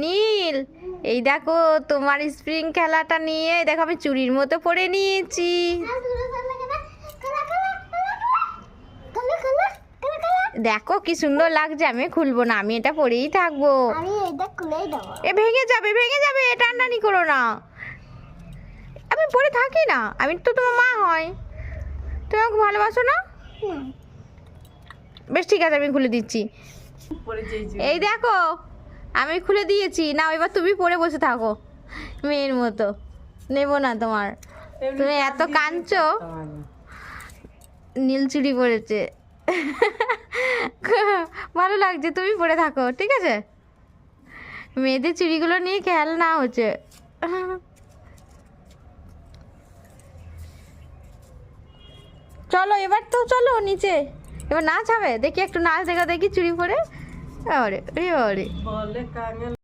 নীল, এই দেখো তোমার স্প্রিং খেলাটা নিয়ে দেখো আমি চুরির মতো পরে নিয়েছি। দেখো কি সুন্দর লাগছে, আমি খুলবো না, আমি এটা পরেই থাকবো। এ ভেঙে যাবে, ভেঙে যাবে, টানটানি করো না। আমি পরে থাকি না, আমি তো তোমার মা হয়, তুমি আমাকে ভালোবাসো না? বেশ ঠিক আছে, আমি খুলে দিচ্ছি। এই দেখো আমি খুলে দিয়েছি, না এবার তুমি পরে বসে থাকো মেয়ের মতো, নেবো না তোমার, তুমি এত কাঁদছো। নীল চুড়ি পরেছে, ভালো লাগছে, তুমি পরে থাকো ঠিক আছে। মেয়েদের চুড়িগুলো নিয়ে খেলনা হচ্ছে। চলো এবার তো, চলো নিচে, এবার নাচ হবে, দেখি একটু নাচ দেখা, দেখি চুড়ি পরে। আরে আরে